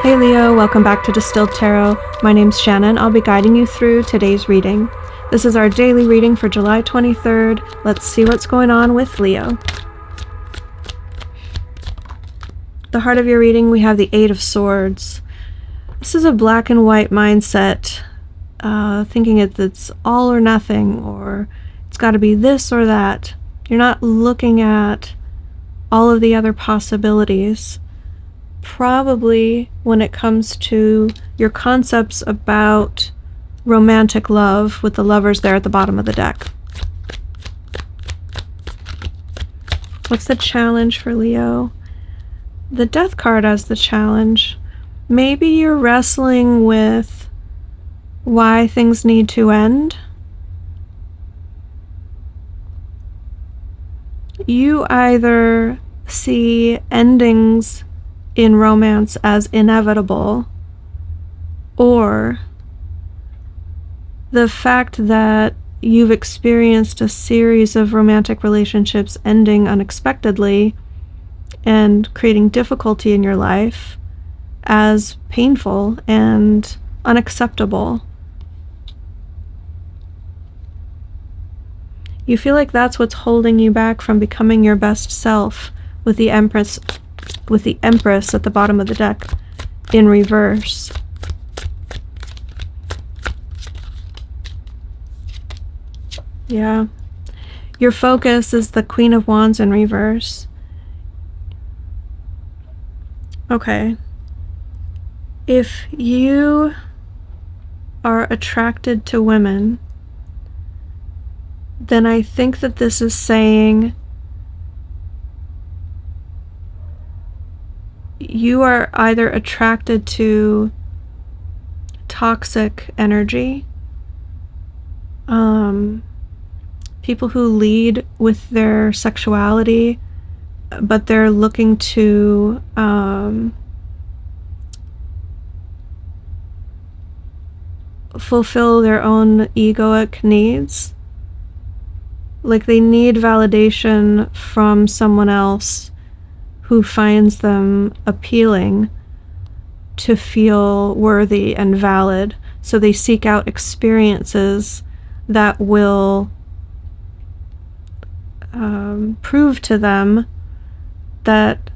Hey Leo, welcome back to Distilled Tarot. My name's Shannon. I'll be guiding you through today's reading. This is our daily reading for July 23rd. Let's see what's going on with Leo. The heart of your reading, we have the Eight of Swords. This is a black and white mindset, thinking it's all or nothing, or it's got to be this or that. You're not looking at all of the other possibilities. Probably when it comes to your concepts about romantic love, with the lovers there at the bottom of the deck. What's the challenge for Leo? The Death card as the challenge. Maybe you're wrestling with why things need to end. You either see endings in romance as inevitable, or the fact that you've experienced a series of romantic relationships ending unexpectedly and creating difficulty in your life as painful and unacceptable. You feel like that's what's holding you back from becoming your best self, with the Empress at the bottom of the deck in reverse. Yeah. Your focus is the Queen of Wands in reverse. Okay. If you are attracted to women, then I think that this is saying you are either attracted to toxic energy, people who lead with their sexuality, but they're looking to fulfill their own egoic needs. Like they need validation from someone else who finds them appealing to feel worthy and valid. So they seek out experiences that will prove to them that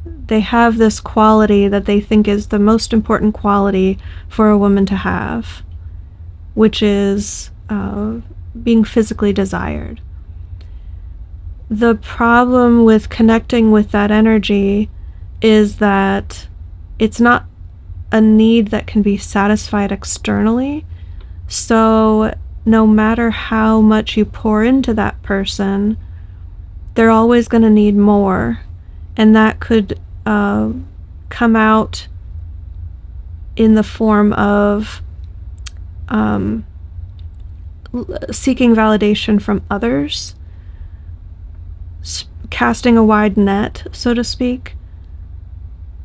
they have this quality that they think is the most important quality for a woman to have, which is being physically desired. The problem with connecting with that energy is that it's not a need that can be satisfied externally. So no matter how much you pour into that person, they're always going to need more. And that could come out in the form of seeking validation from others, casting a wide net, so to speak,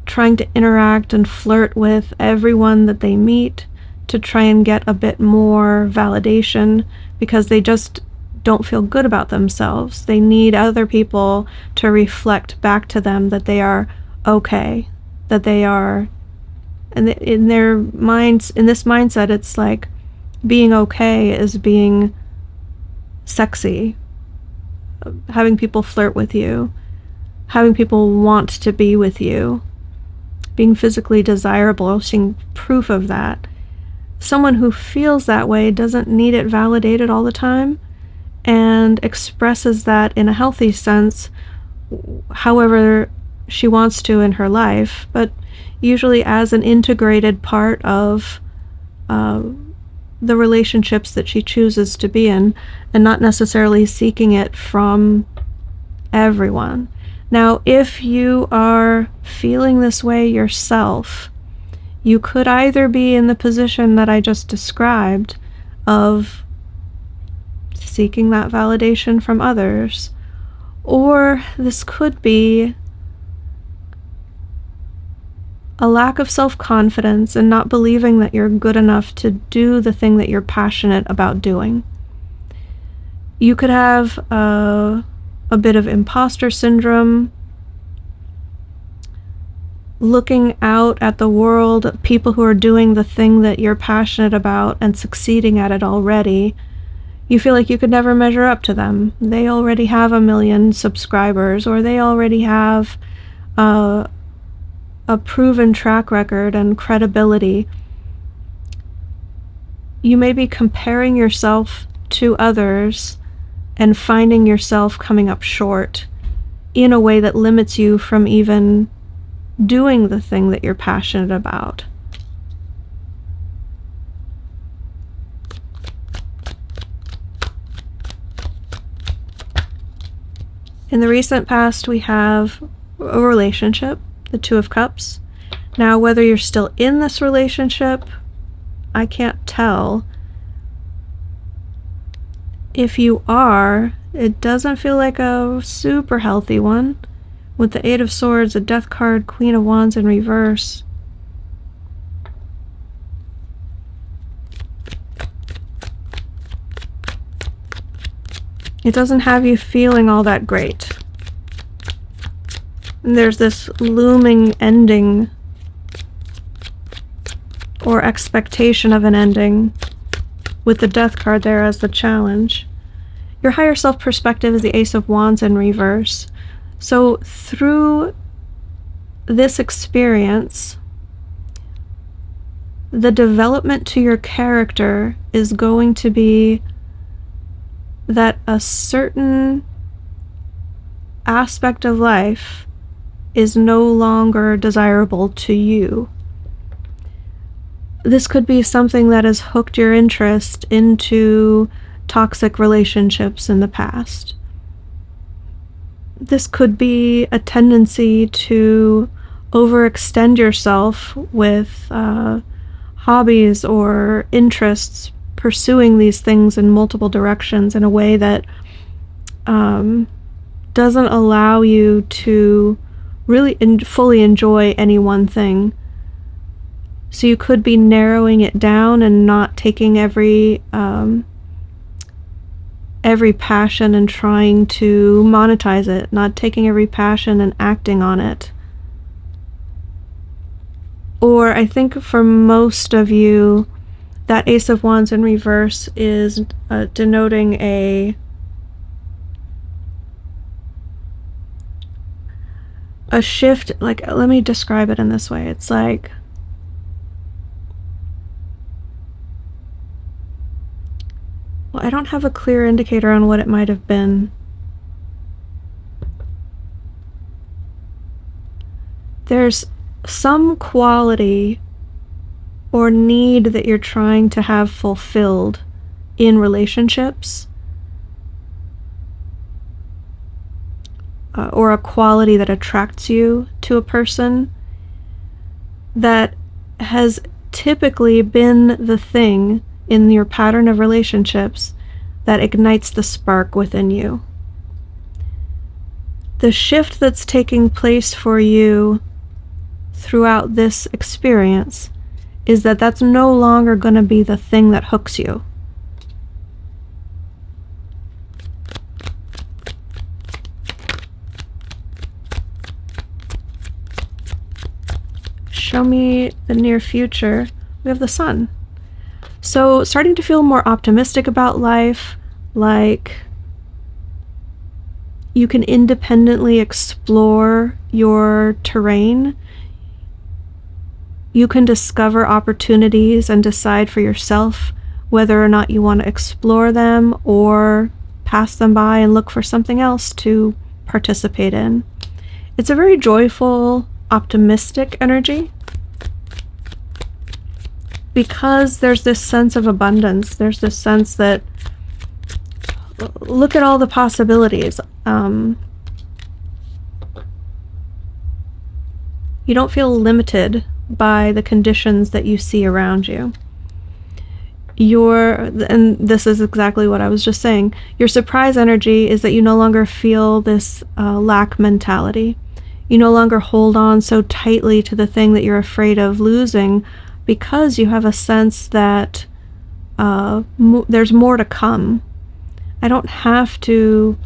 trying to interact and flirt with everyone that they meet to try and get a bit more validation, because they just don't feel good about themselves. They need other people to reflect back to them that they are okay, that they are, and in their minds, in this mindset, it's like being okay is being sexy, having people flirt with you, having people want to be with you, being physically desirable, seeing proof of that. Someone who feels that way doesn't need it validated all the time and expresses that in a healthy sense, however she wants to in her life, but usually as an integrated part of the relationships that she chooses to be in, and not necessarily seeking it from everyone. Now, if you are feeling this way yourself, you could either be in the position that I just described of seeking that validation from others, or this could be a lack of self-confidence and not believing that you're good enough to do the thing that you're passionate about doing. You could have a bit of imposter syndrome, looking out at the world, people who are doing the thing that you're passionate about and succeeding at it already, you feel like you could never measure up to them. They already have 1 million subscribers, or they already have a proven track record and credibility. You may be comparing yourself to others and finding yourself coming up short in a way that limits you from even doing the thing that you're passionate about. In the recent past, we have a relationship, the Two of Cups. Now, whether you're still in this relationship, I can't tell. If you are, it doesn't feel like a super healthy one. With the Eight of Swords, a Death card, Queen of Wands in reverse. It doesn't have you feeling all that great. And there's this looming ending, or expectation of an ending, with the Death card there as the challenge. Your higher self perspective is the Ace of Wands in reverse. So through this experience, the development to your character is going to be that a certain aspect of life is no longer desirable to you. This could be something that has hooked your interest into toxic relationships in the past. This could be a tendency to overextend yourself with hobbies or interests, pursuing these things in multiple directions in a way that doesn't allow you to really fully enjoy any one thing. So you could be narrowing it down and not taking every passion and trying to monetize it, not taking every passion and acting on it. Or I think for most of you, that Ace of Wands in reverse is denoting a shift. Like, let me describe it in this way. It's like, well, I don't have a clear indicator on what it might have been. There's some quality or need that you're trying to have fulfilled in relationships, or a quality that attracts you to a person, that has typically been the thing in your pattern of relationships that ignites the spark within you. The shift that's taking place for you throughout this experience is that that's no longer going to be the thing that hooks you. Show me the near future. We have the Sun. So starting to feel more optimistic about life, like you can independently explore your terrain. You can discover opportunities and decide for yourself whether or not you want to explore them or pass them by and look for something else to participate in. It's a very joyful, optimistic energy, because there's this sense of abundance. There's this sense that, look at all the possibilities. You don't feel limited by the conditions that you see around you. And this is exactly what I was just saying, your surprise energy is that you no longer feel this lack mentality. You no longer hold on so tightly to the thing that you're afraid of losing, because you have a sense that there's more to come. I don't have to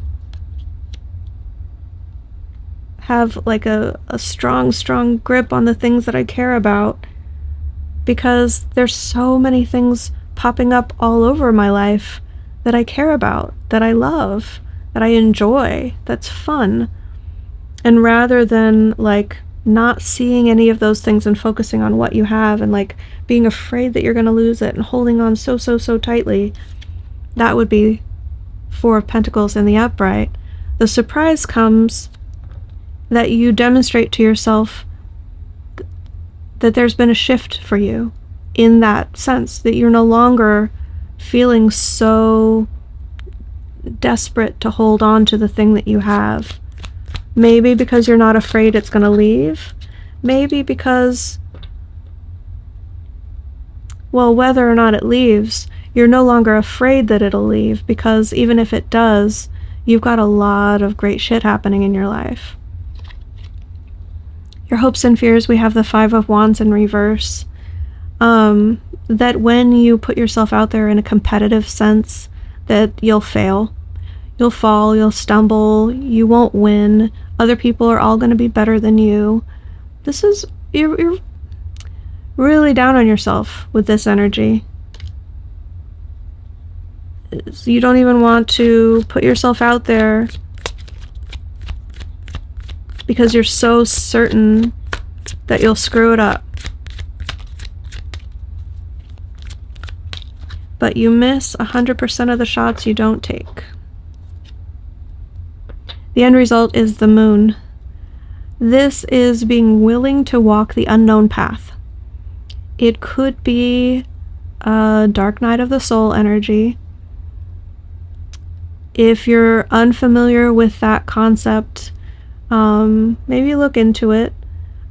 have like a strong grip on the things that I care about, because there's so many things popping up all over my life that I care about, that I love, that I enjoy, that's fun. And rather than like not seeing any of those things and focusing on what you have and like being afraid that you're going to lose it and holding on so tightly, that would be Four of Pentacles in the upright. The surprise comes that you demonstrate to yourself that there's been a shift for you in that sense, that you're no longer feeling so desperate to hold on to the thing that you have. Maybe because you're not afraid it's going to leave. Maybe because, well, whether or not it leaves, you're no longer afraid that it'll leave, because even if it does, you've got a lot of great shit happening in your life. Your hopes and fears, we have the Five of Wands in reverse. That when you put yourself out there in a competitive sense, that you'll fail. You'll fall, you'll stumble, you won't win. Other people are all going to be better than you. You're really down on yourself with this energy. You don't even want to put yourself out there because you're so certain that you'll screw it up. But you miss 100% of the shots you don't take. The end result is the Moon. This is being willing to walk the unknown path. It could be a dark night of the soul energy. If you're unfamiliar with that concept, maybe look into it.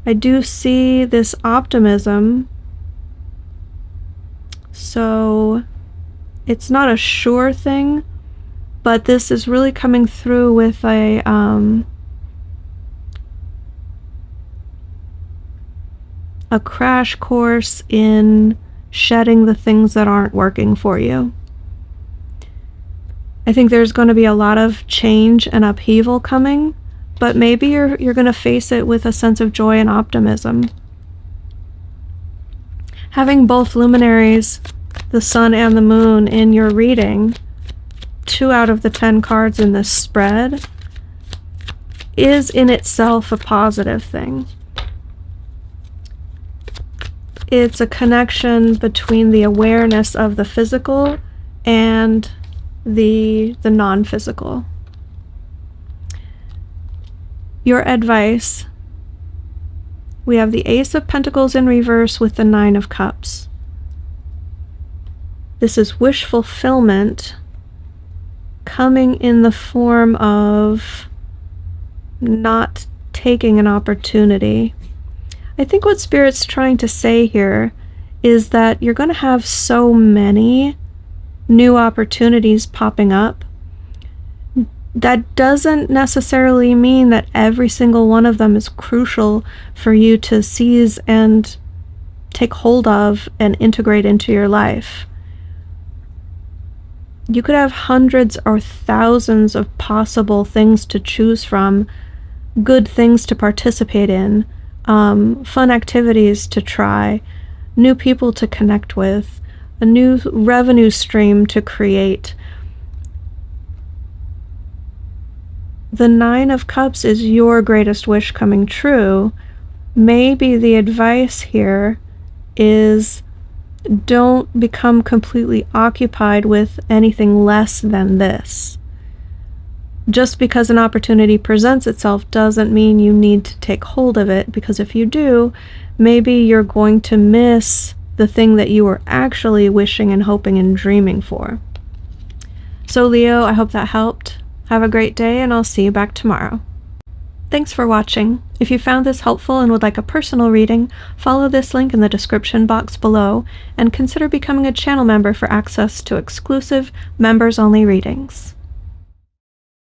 I do see this optimism, so it's not a sure thing, but this is really coming through with a crash course in shedding the things that aren't working for you. I think there's going to be a lot of change and upheaval coming, but maybe you're going to face it with a sense of joy and optimism. Having both luminaries, the Sun and the Moon, in your reading, 2 out of the 10 cards in this spread, is in itself a positive thing. It's a connection between the awareness of the physical and the non-physical. Your advice, we have the Ace of Pentacles in reverse with the Nine of Cups. This is wish fulfillment coming in the form of not taking an opportunity. I think what Spirit's trying to say here is that you're going to have so many new opportunities popping up. That doesn't necessarily mean that every single one of them is crucial for you to seize and take hold of and integrate into your life. You could have hundreds or thousands of possible things to choose from, good things to participate in, fun activities to try, new people to connect with, a new revenue stream to create. The Nine of Cups is your greatest wish coming true. Maybe the advice here is don't become completely occupied with anything less than this. Just because an opportunity presents itself doesn't mean you need to take hold of it, because if you do, maybe you're going to miss the thing that you were actually wishing and hoping and dreaming for. So Leo, I hope that helped. Have a great day, and I'll see you back tomorrow. Thanks for watching. If you found this helpful and would like a personal reading, follow this link in the description box below, and consider becoming a channel member for access to exclusive members-only readings.